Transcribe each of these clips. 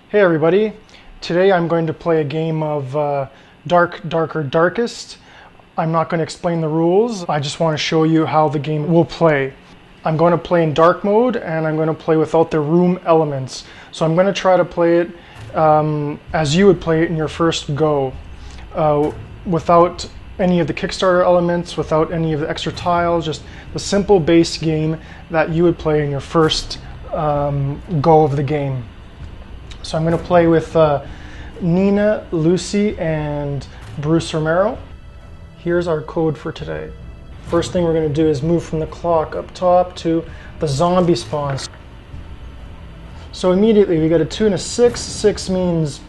Hey everybody, today I'm going to play a game of Dark, Darker, Darkest. I'm not going to explain the rules, I just want to show you how the game will play. I'm going to play in dark mode and I'm going to play without the room elements. So I'm going to try to play it as you would play it in your first go, without any of the Kickstarter elements, without any of the extra tiles, just the simple base game that you would play in your first go of the game. So I'm going to play with Nina, Lucy, and Bruce Romero. Here's our code for today. First thing we're going to do is move from the clock up top to the Zombie-Spwan. So immediately we got a 2 and a 6. 6 means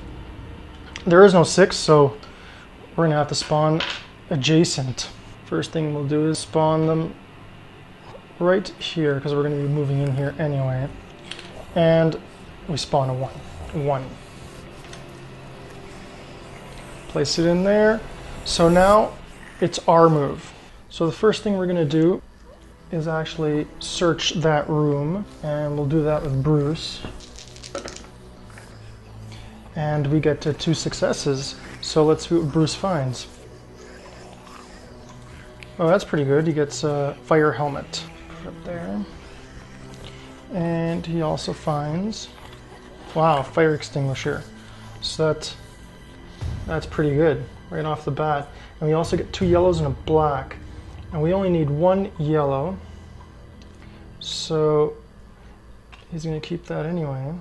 there is no 6, so we're going to have to spawn adjacent. First thing we'll do is spawn them right here, because we're going to be moving in here anyway. And we spawn a 1. Place it in there. So now it's our move. So the first thing we're going to do is actually search that room, and we'll do that with Bruce. And we get to 2 successes. So let's see what Bruce finds. Oh, that's pretty good. He gets a fire helmet. Put it up there. And he also finds, wow, fire extinguisher. So that's pretty good right off the bat. And we also get 2 yellows and a black. And we only need 1 yellow. So he's going to keep that anyway.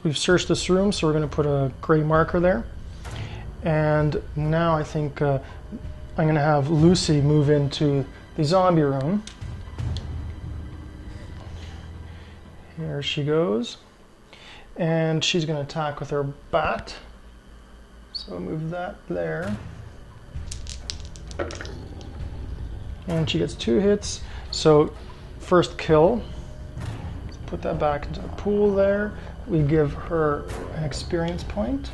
We've searched this room, so we're going to put a gray marker there. And now I think I'm going to have Lucy move into the zombie room. Here she goes. And she's going to attack with her bat. So move that there. And she gets 2 hits. So first kill. Let's put that back into the pool there. We give her an experience point.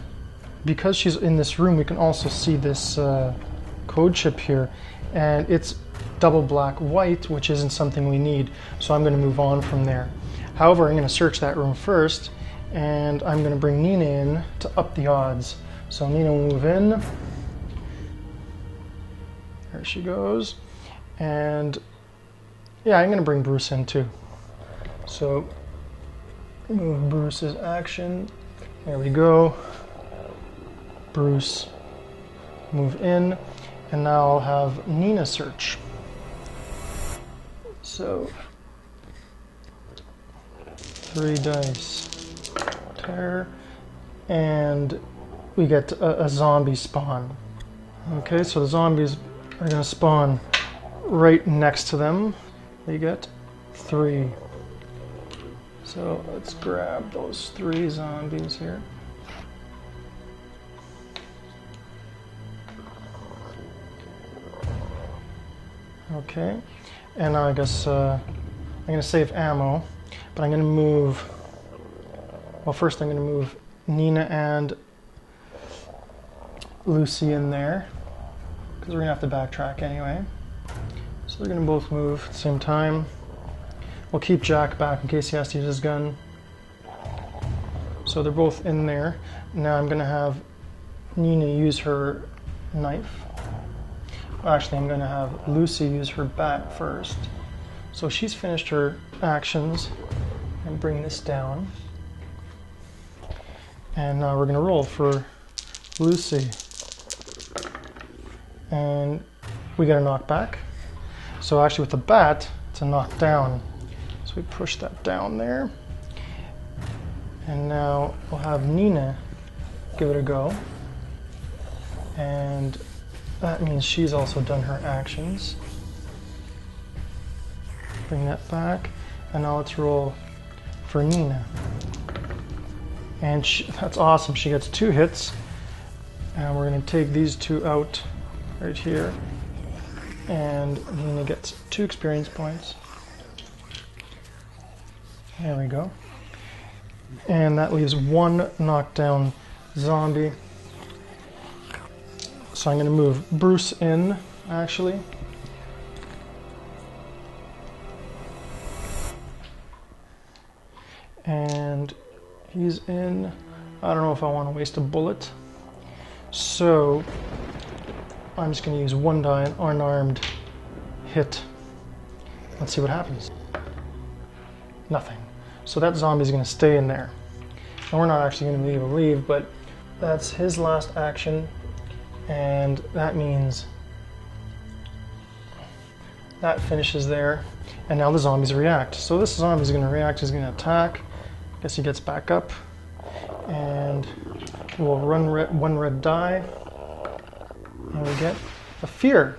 Because she's in this room, we can also see this code chip here. And it's double black white, which isn't something we need. So I'm going to move on from there. However, I'm going to search that room first, and I'm going to bring Nina in to up the odds. So Nina will move in. There she goes. And yeah, I'm going to bring Bruce in too. So move Bruce's action. There we go. Bruce, move in. And now I'll have Nina search. So 3 dice, tear, and we get a zombie spawn. Okay, so the zombies are going to spawn right next to them. They get 3. So let's grab those 3 zombies here. Okay, and now I guess I'm going to save ammo. But I'm going to move, well, first I'm going to move Nina and Lucy in there, because we're going to have to backtrack anyway. So they're going to both move at the same time. We'll keep Jack back in case he has to use his gun. So they're both in there. Now I'm going to have Nina use her knife. Well, actually, I'm going to have Lucy use her bat first. So she's finished her actions. And bring this down. And now we're going to roll for Lucy. And we get a knockback. So actually with the bat, it's a knockdown. So we push that down there. And now we'll have Nina give it a go. And that means she's also done her actions. Bring that back. And now let's roll for Nina. And that's awesome. She gets 2 hits. And we're going to take these 2 out right here. And Nina gets 2 experience points. There we go. And that leaves 1 knockdown zombie. So I'm going to move Bruce in, actually. And He's in. I don't know if I want to waste a bullet. So I'm just going to use one die, an unarmed hit. Let's see what happens. Nothing. So that zombie's going to stay in there. And we're not actually going to be able to leave, but that's his last action. And that means that finishes there. And now the zombies react. So this zombie's going to react, he's going to attack. Guess he gets back up. And we'll run one red die. And we get a fear,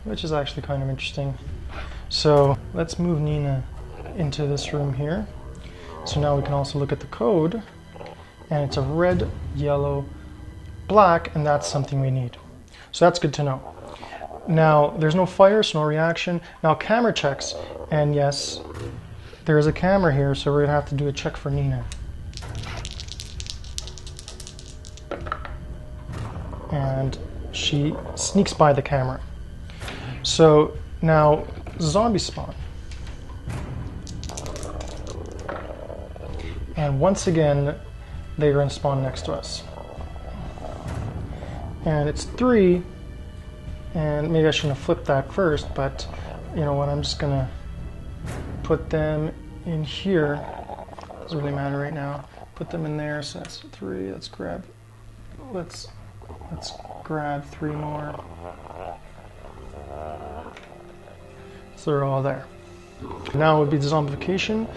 which is actually kind of interesting. So let's move Nina into this room here. So now we can also look at the code. And it's a red, yellow, black, and that's something we need. So that's good to know. Now, there's no fire, so no reaction. Now, camera checks, and yes, there is a camera here, so we're gonna have to do a check for Nina. And she sneaks by the camera. So now, Zombie-Spwan. And once again, they're gonna spawn next to us. And it's 3, and maybe I shouldn't have flipped that first, but you know what, I'm just gonna put them in here. Doesn't really matter right now. Put them in there, so that's 3. Let's grab 3 more. So they're all there. Now it would be the zombification,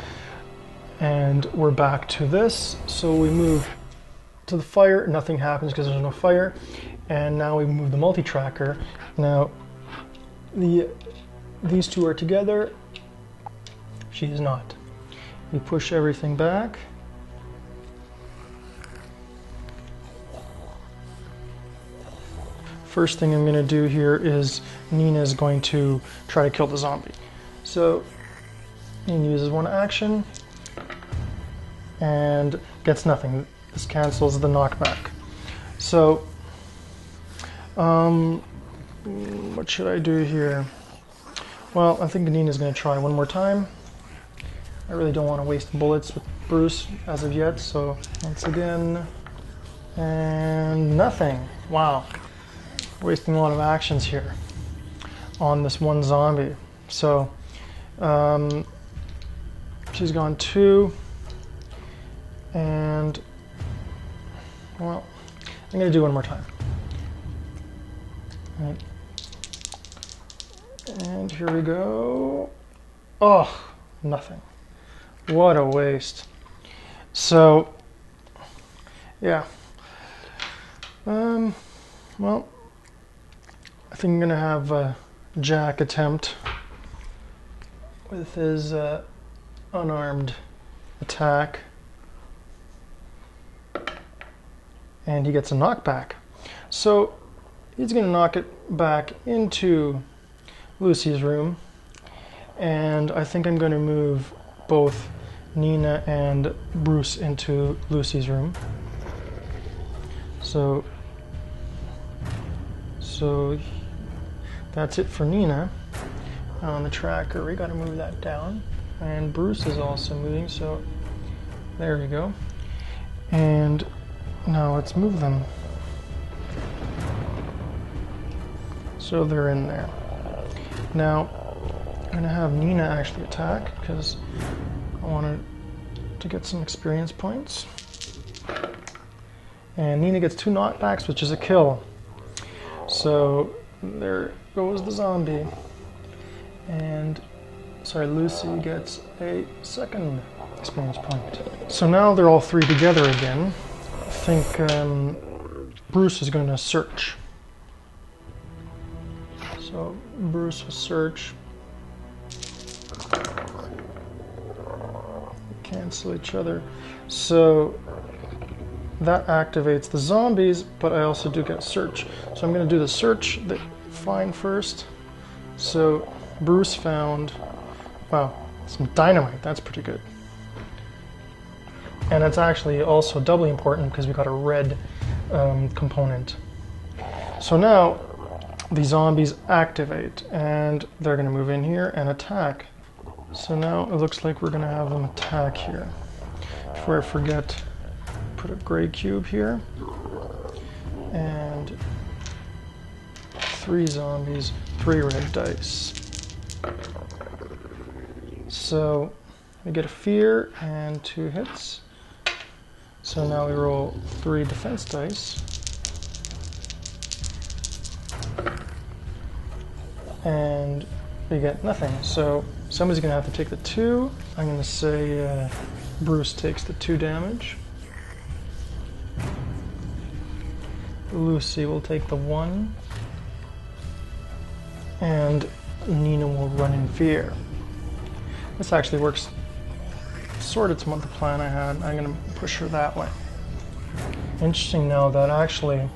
and we're back to this. So we move to the fire, nothing happens because there's no fire. And now we move the multi-tracker. Now, these two are together. She is not. We push everything back. First thing I'm going to do here is Nina is going to try to kill the zombie. So, Nina uses one action and gets nothing. This cancels the knockback. So, what should I do here? Well, I think Nina's going to try one more time. I really don't want to waste bullets with Bruce as of yet, so once again, and nothing. Wow, wasting a lot of actions here on this one zombie. So, she's gone 2, and well, I'm going to do one more time. And here we go. Oh, nothing. What a waste. So, yeah. Well, I think I'm gonna have Jack attempt with his unarmed attack. And he gets a knockback. So, he's going to knock it back into Lucy's room. And I think I'm going to move both Nina and Bruce into Lucy's room. So that's it for Nina. On the tracker, we got to move that down. And Bruce is also moving, so there we go. And now let's move them. So they're in there. Now, I'm going to have Nina actually attack because I wanted to get some experience points. And Nina gets 2 knockbacks, which is a kill. So there goes the zombie. And, sorry, Lucy gets a second experience point. So now they're all 3 together again. I think Bruce is going to search. So Bruce will search. Cancel each other. So that activates the zombies, but I also do get search. So I'm going to do the search, find first. So Bruce found, wow, some dynamite. That's pretty good. And it's actually also doubly important because we got a red component. So now the zombies activate and they're going to move in here and attack. So now it looks like we're going to have them attack here. before I forget, put a gray cube here. And 3 zombies, 3 red dice. So we get a fear and 2 hits. So now we roll 3 defense dice. And we get nothing. So somebody's gonna have to take the 2. I'm gonna say Bruce takes the 2 damage. Lucy will take the 1. And Nina will run in fear. This actually works sort of to the plan I had. I'm gonna push her that way. Interesting now that actually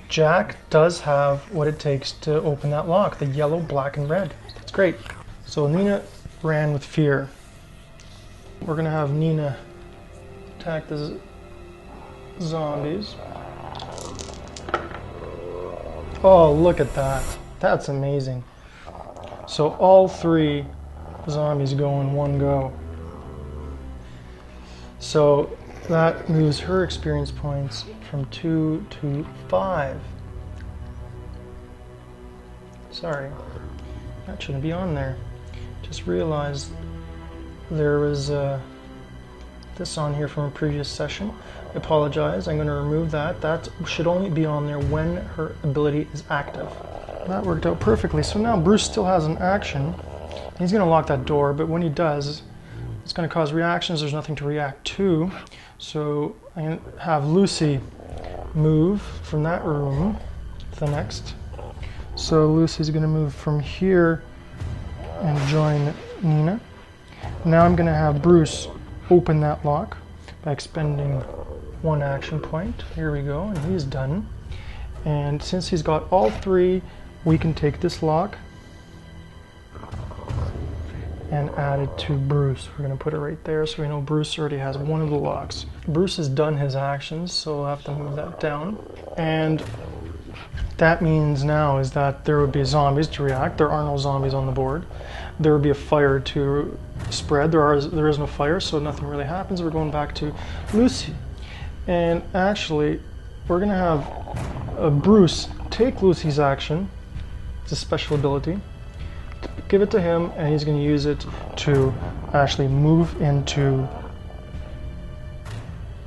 Jack does have what it takes to open that lock, the yellow, black, and red. That's great. So Nina ran with fear. We're gonna have Nina attack the zombies. Oh, look at that. That's amazing. So all 3 zombies go in one go. So that moves her experience points from 2 to 5. Sorry, that shouldn't be on there. Just realized there was this on here from a previous session. I apologize, I'm going to remove that. That should only be on there when her ability is active. That worked out perfectly. So now Bruce still has an action. He's going to lock that door, but when he does, it's going to cause reactions. There's nothing to react to. So I'm going to have Lucy move from that room to the next. So Lucy's going to move from here and join Nina. Now I'm going to have Bruce open that lock by expending 1 action point. Here we go, and he's done. And since he's got all 3, we can take this lock and add it to Bruce. We're going to put it right there so we know Bruce already has 1 of the locks. Bruce has done his actions, so we'll have to move that down. And that means now is that there would be zombies to react. There are no zombies on the board. There would be a fire to spread. There is no fire, so nothing really happens. We're going back to Lucy. And actually, we're going to have Bruce take Lucy's action. It's a special ability. Give it to him, and he's going to use it to actually move into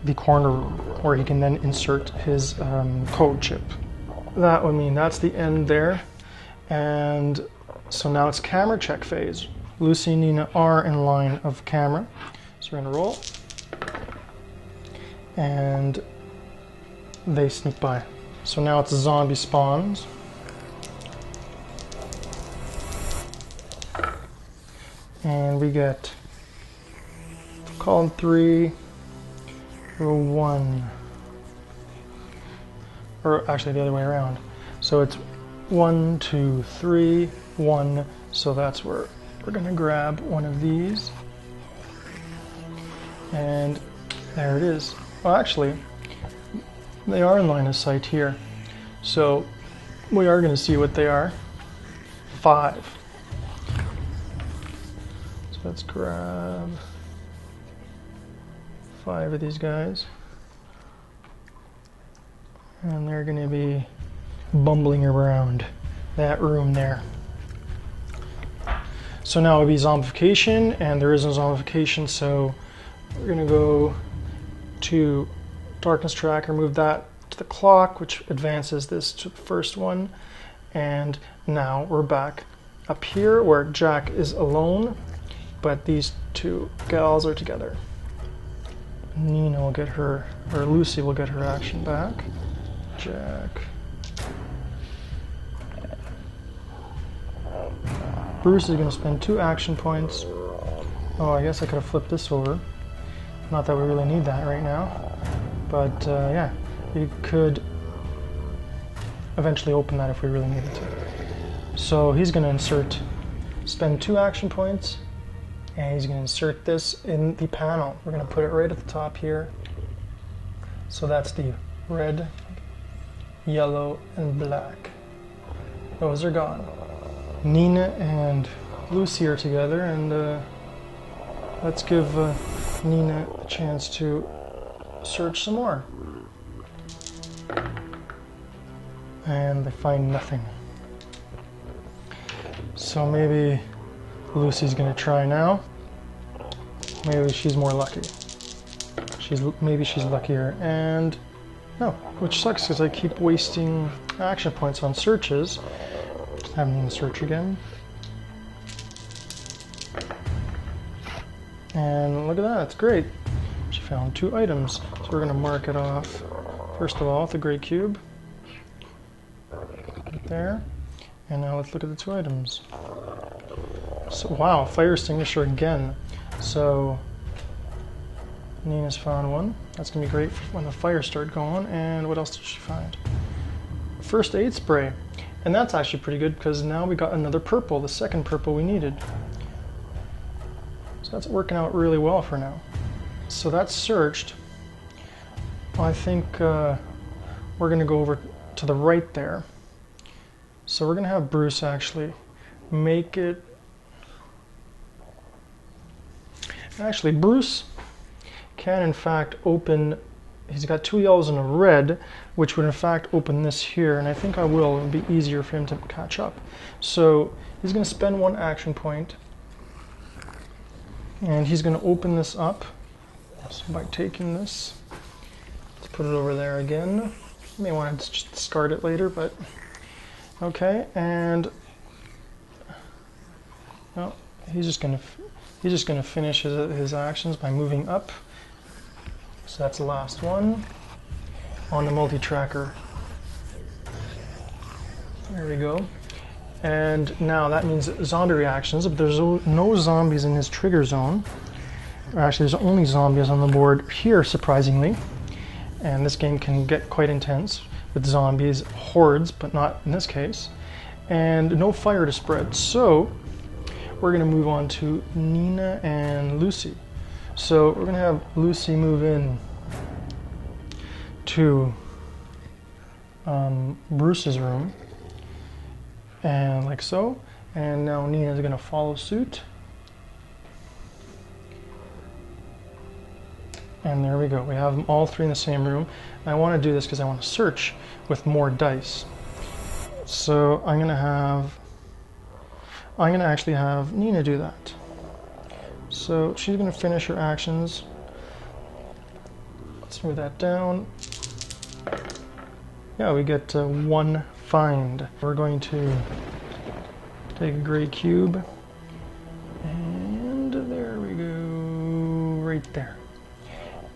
the corner room, where he can then insert his code chip. That would mean that's the end there. And so now it's camera check phase. Lucy and Nina are in line of camera. So we're going to roll. And they sneak by. So now it's Zombie-Spwans. And we get column 3, row 1. Or actually the other way around. So it's 1, 2, 3, 1. So that's where we're going to grab one of these. And there it is. Well, actually, they are in line of sight here. So we are going to see what they are. 5. So let's grab 5 of these guys. And they're going to be bumbling around that room there. So now it would be zombification, and there is no zombification, so we're going to go to darkness tracker, move that to the clock, which advances this to the first one. And now we're back up here where Jack is alone, but these 2 gals are together. Nina will get her, or Lucy will get her action back. Jack. Bruce is going to spend 2 action points. Oh, I guess I could have flipped this over. Not that we really need that right now. But yeah, you could eventually open that if we really needed to. So he's going to spend 2 action points, and he's going to insert this in the panel. We're going to put it right at the top here. So that's the red, yellow, and black. Those are gone. Nina and Lucy are together, and let's give Nina a chance to search some more. And they find nothing. So maybe Lucy's gonna try now. Maybe she's more lucky. Maybe she's luckier. And no, which sucks because I keep wasting action points on searches. Haven't even search again. And look at that, it's great. She found 2 items. So we're gonna mark it off. First of all, with the gray cube. Right there. And now let's look at the 2 items. So wow, fire extinguisher again. So Nina's found one. That's gonna be great when the fires start going. And what else did she find? First aid spray. And that's actually pretty good because now we got another purple, the second purple we needed. So that's working out really well for now. So that's searched. I think we're gonna go over to the right there. So we're gonna have Bruce actually make it. Actually, Bruce can in fact open, he's got 2 yellows and a red, which would in fact open this here, and I think I will. It'll be easier for him to catch up. So he's gonna spend 1 action point, and he's gonna open this up. So by taking this, let's put it over there again. You may want to just discard it later, but okay. And no, he's just gonna finish his actions by moving up. So that's the last one on the multi-tracker. There we go. And now that means zombie reactions. But there's no zombies in his trigger zone. Or actually, there's only zombies on the board here, surprisingly. And this game can get quite intense with zombies, hordes, but not in this case. And no fire to spread. So we're going to move on to Nina and Lucy. So we're going to have Lucy move in to Bruce's room. And like so. And now Nina's going to follow suit. And there we go. We have them all 3 in the same room. And I want to do this because I want to search with more dice. So I'm going to actually have Nina do that. So she's going to finish her actions. Let's move that down. Yeah, we get 1 find. We're going to take a gray cube. And there we go. Right there.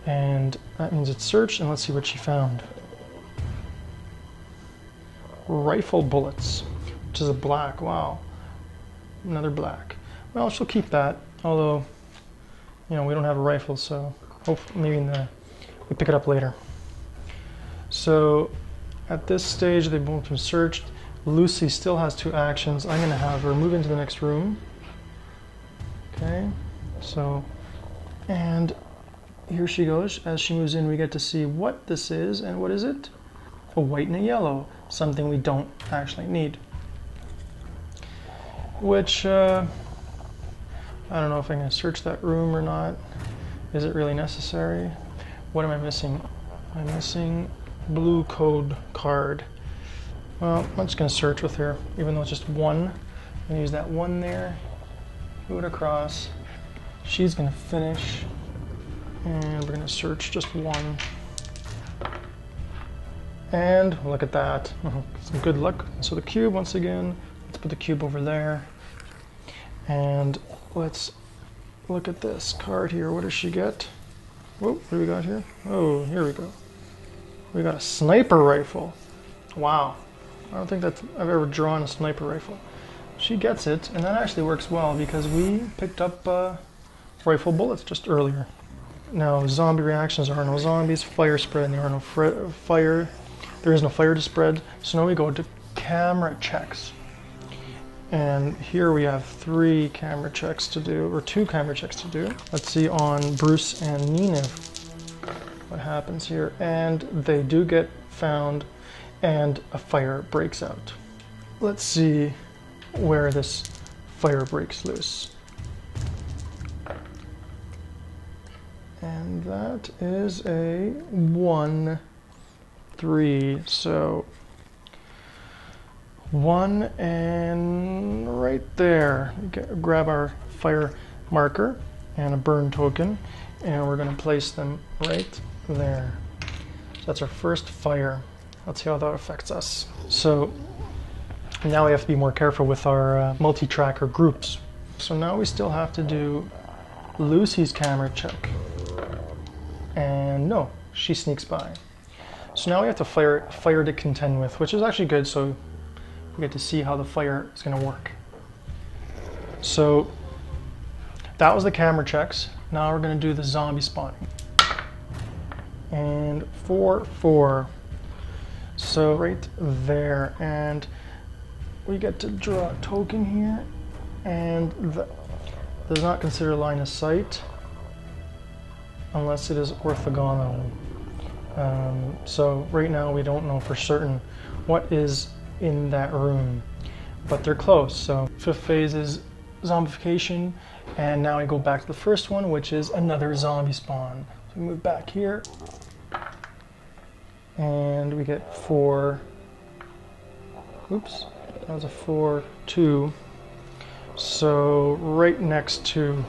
And that means it's searched, and let's see what she found. Rifle bullets, which is a black. Wow, another black. Well, she'll keep that, although, you know, we don't have a rifle, so hopefully maybe we pick it up later. So at this stage, they've both been searched. Lucy still has 2 actions. I'm going to have her move into the next room. Okay, so, and here she goes. As she moves in, we get to see what this is, and what is it? A white and a yellow, something we don't actually need. Which, I don't know if I'm going to search that room or not. Is it really necessary? What am I missing? I'm missing blue code card. Well, I'm just going to search with her, even though it's just 1. I'm going to use that 1 there, move it across. She's going to finish. And we're going to search just 1. And look at that. Some good luck. So the cube, once again, let's put the cube over there. And let's look at this card here. What does she get? Whoa, what do we got here? Oh, here we go. We got a sniper rifle. Wow. I don't think that I've ever drawn a sniper rifle. She gets it, and that actually works well because we picked up rifle bullets just earlier. Now, zombie reactions, there are no zombies. Fire spread, and there are no fire. There is no fire to spread. So now we go to camera checks. And here we have 3 camera checks to do, or 2 camera checks to do. Let's see on Bruce and Nina what happens here. And they do get found, and a fire breaks out. Let's see where this fire breaks loose. And that is a 1, 3. So 1 and right there. Grab our fire marker and a burn token, and we're going to place them right there. So that's our first fire. Let's see how that affects us. So now we have to be more careful with our multi-tracker groups. So now we still have to do Lucy's camera check. And no, she sneaks by. So now we have to fire to contend with, which is actually good, so we get to see how the fire is going to work. So that was the camera checks. Now we're going to do the zombie spawning. And 4, 4. So right there, and we get to draw a token here, and does not consider line of sight unless it is orthogonal. So right now we don't know for certain what is in that room, but they're close. So 5th phase is zombification, and now we go back to the first one, which is another zombie spawn. So we move back here, and we get 4. Oops, that was a 4, 2. So right next to,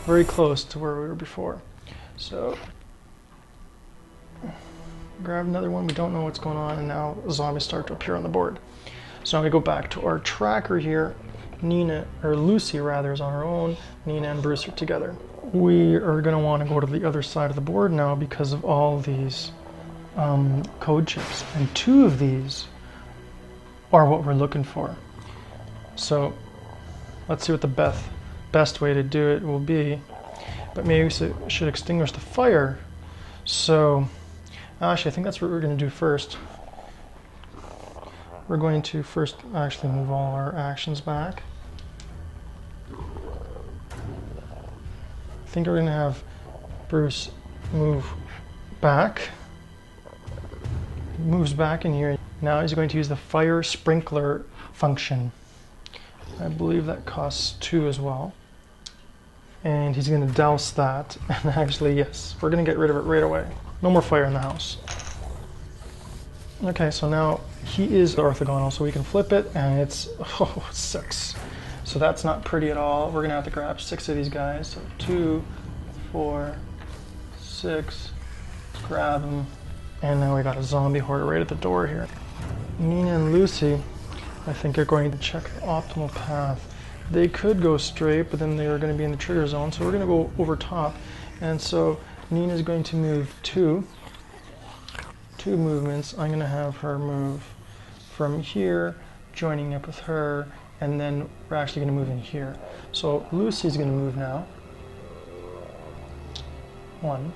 very close to where we were before. So grab another one. We don't know what's going on, and now zombies start to appear on the board. So now we go back to our tracker here. Nina, or Lucy rather, is on her own. Nina and Bruce are together. We are going to want to go to the other side of the board now because of all these code chips, and 2 of these are what we're looking for. So let's see what the best way to do it will be. But maybe we should extinguish the fire. So actually, I think that's what we're going to do first. We're going to first actually move all our actions back. I think we're going to have Bruce move back. He moves back in here. Now he's going to use the fire sprinkler function. I believe that costs 2 as well. And he's going to douse that. And actually, yes, we're going to get rid of it right away. No more fire in the house. Okay, so now he is orthogonal, so we can flip it, and it's 6. So that's not pretty at all. We're going to have to grab 6 of these guys. So 2, 4, 6. Let's grab them. And now we got a zombie horde right at the door here. Nina and Lucy, I think, are going to check the optimal path. They could go straight, but then they are going to be in the trigger zone, so we're going to go over top. And so Nina's going to move 2 movements. I'm going to have her move from here, joining up with her, and then we're actually going to move in here. So Lucy's going to move now. 1.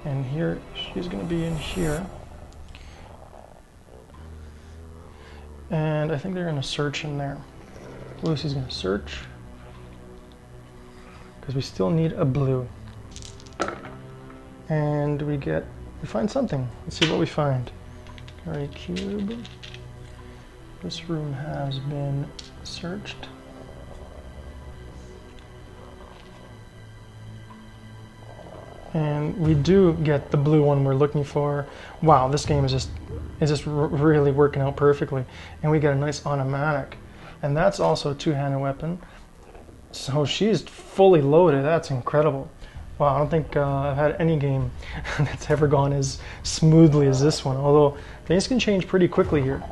And here, she's going to be in here. And I think they're going to search in there. Lucy's going to search, because we still need a blue. And we find something. Let's see what we find. Carry cube. This room has been searched. And we do get the blue one we're looking for. Wow, this game is just really working out perfectly. And we get a nice automatic. And that's also a 2-handed weapon. So she's fully loaded. That's incredible. Wow, I don't think I've had any game that's ever gone as smoothly as this one. Although things can change pretty quickly here.